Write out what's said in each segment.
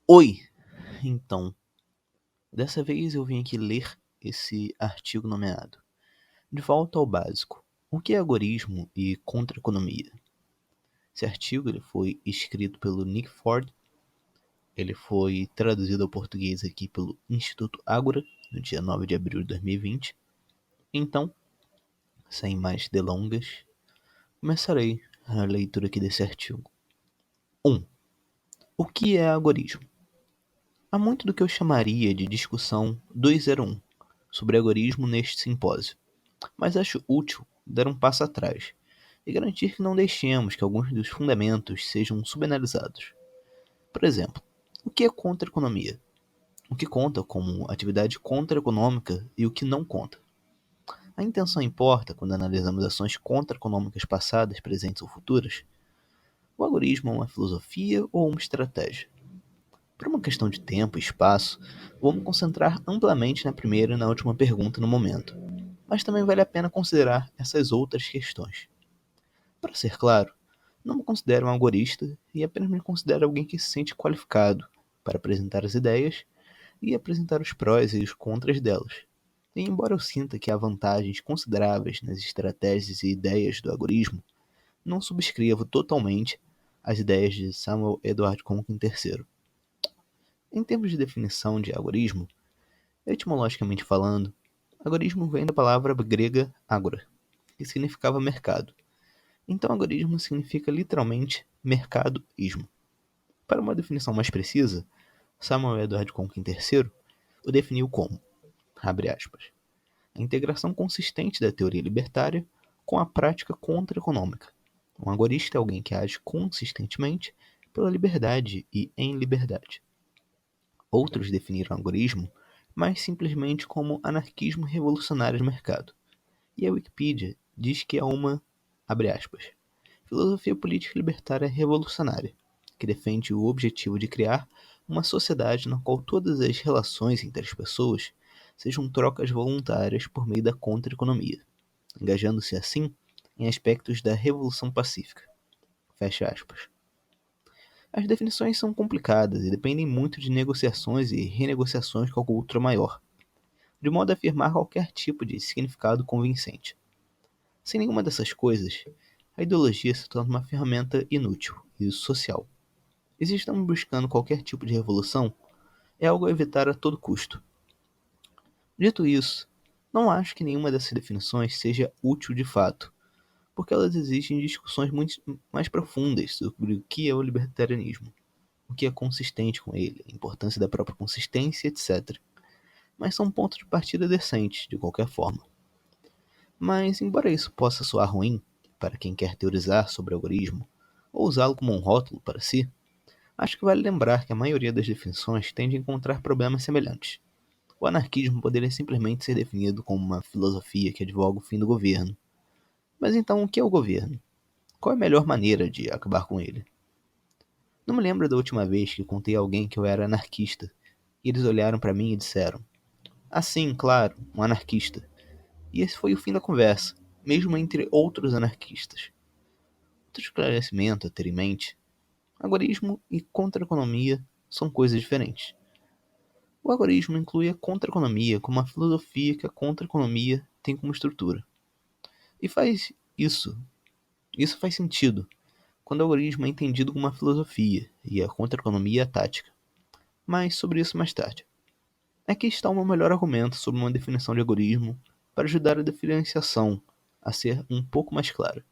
Oi! Então, dessa vez eu vim aqui ler esse artigo nomeado De Volta ao Básico. O que é algoritmo e contra-economia? Esse artigo ele foi escrito pelo Nick Ford, ele foi traduzido ao português aqui pelo Instituto Ágora, no dia 9 de abril de 2020. Então, sem mais delongas, começarei a leitura aqui desse artigo. 1. O que é algoritmo? Há muito do que eu chamaria de discussão 201 sobre algoritmo neste simpósio, mas acho útil dar um passo atrás e garantir que não deixemos que alguns dos fundamentos sejam subanalisados. Por exemplo, o que é contra-economia? O que conta como atividade contra-econômica e o que não conta? A intenção importa quando analisamos ações contra-econômicas passadas, presentes ou futuras? O algoritmo é uma filosofia ou uma estratégia? Por uma questão de tempo e espaço, vou me concentrar amplamente na primeira e na última pergunta no momento, mas também vale a pena considerar essas outras questões. Para ser claro, não me considero um algorista e apenas me considero alguém que se sente qualificado para apresentar as ideias e apresentar os prós e os contras delas. E embora eu sinta que há vantagens consideráveis nas estratégias e ideias do algoritmo, não subscrevo totalmente as ideias de Samuel Edward Conklin III. Em termos de definição de algoritmo, etimologicamente falando, algoritmo vem da palavra grega agora, que significava mercado. Então, algoritmo significa literalmente mercado-ismo. Para uma definição mais precisa, Samuel Edward Conklin III o definiu como, abre aspas, a integração consistente da teoria libertária com a prática contra-econômica. Um algorista é alguém que age consistentemente pela liberdade e em liberdade. Outros definiram algoritmo mais simplesmente como anarquismo revolucionário de mercado. E a Wikipedia diz que é uma, abre aspas, filosofia política libertária revolucionária, que defende o objetivo de criar uma sociedade na qual todas as relações entre as pessoas sejam trocas voluntárias por meio da contra-economia, engajando-se assim em aspectos da revolução pacífica. Fecha aspas. As definições são complicadas e dependem muito de negociações e renegociações com a cultura maior, de modo a afirmar qualquer tipo de significado convincente. Sem nenhuma dessas coisas, a ideologia se torna uma ferramenta inútil e social. E se estamos buscando qualquer tipo de revolução, é algo a evitar a todo custo. Dito isso, não acho que nenhuma dessas definições seja útil de fato, porque elas exigem discussões muito mais profundas sobre o que é o libertarianismo, o que é consistente com ele, a importância da própria consistência, etc. Mas são pontos de partida decentes, de qualquer forma. Mas, embora isso possa soar ruim para quem quer teorizar sobre algoritmo, ou usá-lo como um rótulo para si, acho que vale lembrar que a maioria das definições tende a encontrar problemas semelhantes. O anarquismo poderia simplesmente ser definido como uma filosofia que advoga o fim do governo. Mas então, o que é o governo? Qual é a melhor maneira de acabar com ele? Não me lembro da última vez que contei a alguém que eu era anarquista, e eles olharam para mim e disseram: "Ah, sim, claro, um anarquista." E esse foi o fim da conversa, mesmo entre outros anarquistas. Outro esclarecimento a ter em mente: algoritmo e contra-economia são coisas diferentes. O algoritmo inclui a contra-economia como uma filosofia que a contra-economia tem como estrutura. E isso faz sentido quando o algoritmo é entendido como uma filosofia e a contra-economia a tática. Mas sobre isso mais tarde. Aqui está o meu melhor argumento sobre uma definição de algoritmo para ajudar a diferenciação a ser um pouco mais clara.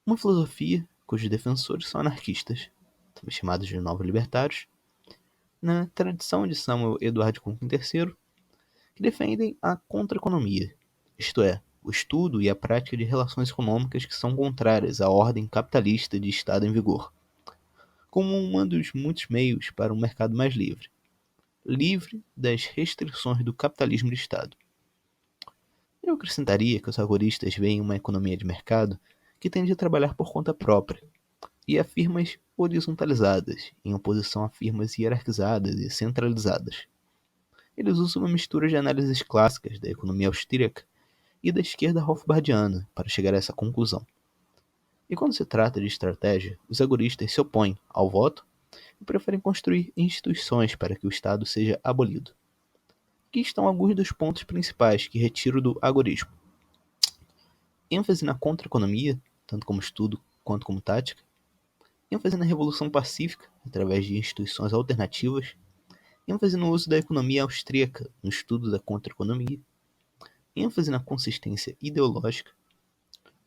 Uma filosofia cujos defensores são anarquistas, também chamados de novos libertários, na tradição de Samuel Edward Conklin III, que defendem a contra-economia, isto é, o estudo e a prática de relações econômicas que são contrárias à ordem capitalista de Estado em vigor, como um dos muitos meios para um mercado mais livre, livre das restrições do capitalismo de Estado. Eu acrescentaria que os algoristas veem uma economia de mercado que tende a trabalhar por conta própria, e a firmas horizontalizadas, em oposição a firmas hierarquizadas e centralizadas. Eles usam uma mistura de análises clássicas da economia austríaca e da esquerda rothbardiana para chegar a essa conclusão. E quando se trata de estratégia, os algoristas se opõem ao voto e preferem construir instituições para que o Estado seja abolido. Aqui estão alguns dos pontos principais que retiro do agorismo: ênfase na contra-economia, tanto como estudo quanto como tática; ênfase na revolução pacífica, através de instituições alternativas; ênfase no uso da economia austríaca no estudo da contra-economia; ênfase na consistência ideológica;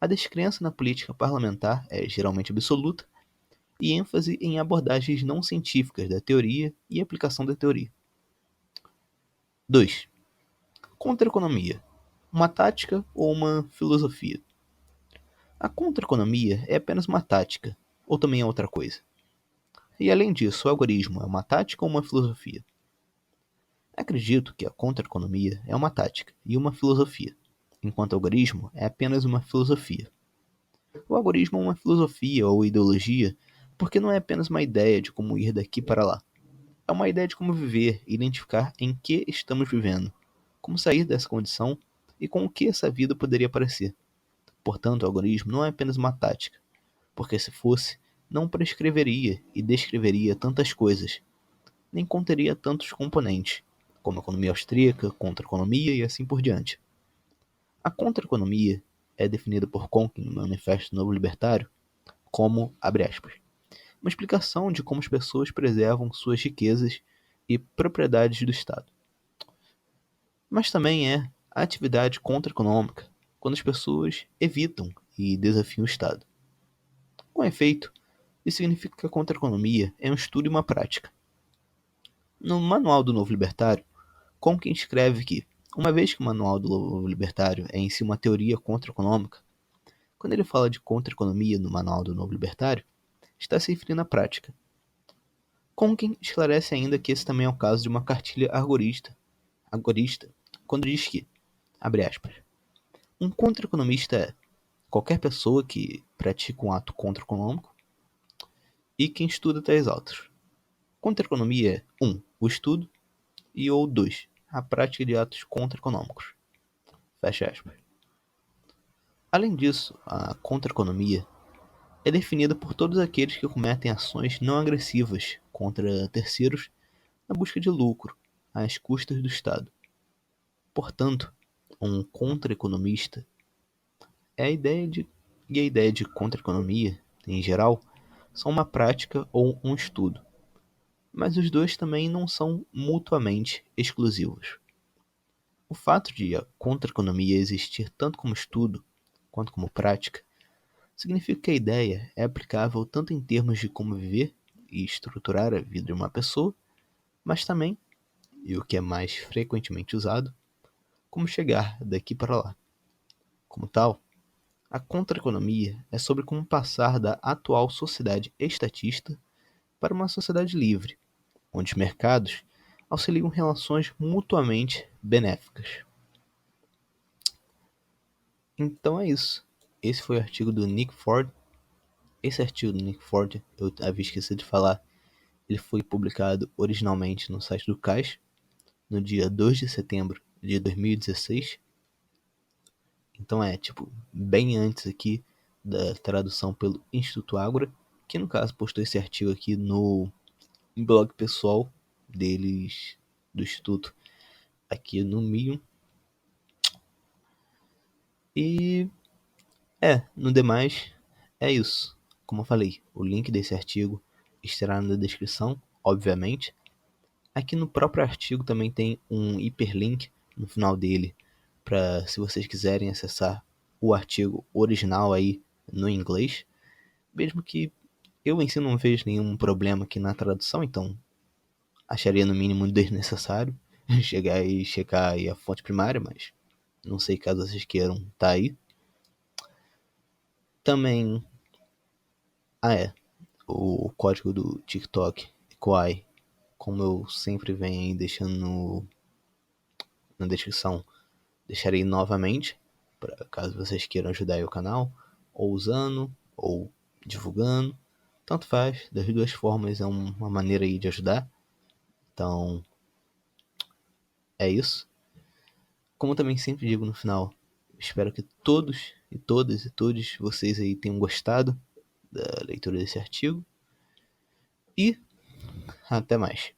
a descrença na política parlamentar é geralmente absoluta, e ênfase em abordagens não científicas da teoria e aplicação da teoria. 2. Contra-economia: uma tática ou uma filosofia? A contra-economia é apenas uma tática, ou também é outra coisa? E além disso, o agorismo é uma tática ou uma filosofia? Acredito que a contra-economia é uma tática e uma filosofia, enquanto o agorismo é apenas uma filosofia. O agorismo é uma filosofia ou ideologia porque não é apenas uma ideia de como ir daqui para lá. É uma ideia de como viver e identificar em que estamos vivendo, como sair dessa condição e com o que essa vida poderia parecer. Portanto, o agorismo não é apenas uma tática, porque se fosse, não prescreveria e descreveria tantas coisas, nem conteria tantos componentes, como economia austríaca, contra-economia e assim por diante. A contra-economia é definida por Conkin no Manifesto Novo Libertário como, abre aspas, uma explicação de como as pessoas preservam suas riquezas e propriedades do Estado. Mas também é a atividade contra-econômica, quando as pessoas evitam e desafiam o Estado. Com efeito, isso significa que a contra-economia é um estudo e uma prática. No Manual do Novo Libertário, Conkin escreve que, uma vez que o Manual do Novo Libertário é em si uma teoria contra-econômica, quando ele fala de contra-economia no Manual do Novo Libertário, está se referindo à prática. Conkin esclarece ainda que esse também é o caso de uma cartilha agorista, quando diz que, abre aspas, um contra-economista é qualquer pessoa que pratica um ato contra-econômico e quem estuda tais autos. Contra-economia é 1. O estudo e ou 2. A prática de atos contra-econômicos. Fecha aspas. Além disso, a contra-economia é definida por todos aqueles que cometem ações não agressivas contra terceiros na busca de lucro, às custas do Estado. Portanto, um contra-economista é a ideia de contra-economia, em geral, são uma prática ou um estudo, mas os dois também não são mutuamente exclusivos. O fato de a contra-economia existir tanto como estudo quanto como prática significa que a ideia é aplicável tanto em termos de como viver e estruturar a vida de uma pessoa, mas também, e o que é mais frequentemente usado, como chegar daqui para lá. Como tal, a contra-economia é sobre como passar da atual sociedade estatista para uma sociedade livre, onde os mercados auxiliam relações mutuamente benéficas. Então é isso. Esse foi o artigo do Nick Ford. Esse artigo do Nick Ford, eu havia esquecido de falar, ele foi publicado originalmente no site do CAIS, no dia 2 de setembro de 2016. Então é, bem antes aqui da tradução pelo Instituto Ágora, que no caso postou esse artigo aqui no blog pessoal deles, do Instituto, aqui no Medium. E no demais, é isso. Como eu falei, o link desse artigo estará na descrição, obviamente. Aqui no próprio artigo também tem um hiperlink no final dele, para se vocês quiserem acessar o artigo original aí no inglês, mesmo que eu em si não vejo nenhum problema aqui na tradução, então acharia no mínimo desnecessário chegar e checar aí a fonte primária, mas não sei caso vocês queiram tá aí. Também, o código do TikTok, Kwai, como eu sempre venho aí deixando na descrição, deixarei novamente, para caso vocês queiram ajudar aí o canal, ou usando, ou divulgando, tanto faz, das duas formas é uma maneira aí de ajudar. Então, é isso. Como também sempre digo no final, espero que todos e todas e todos vocês aí tenham gostado da leitura desse artigo. E Até mais.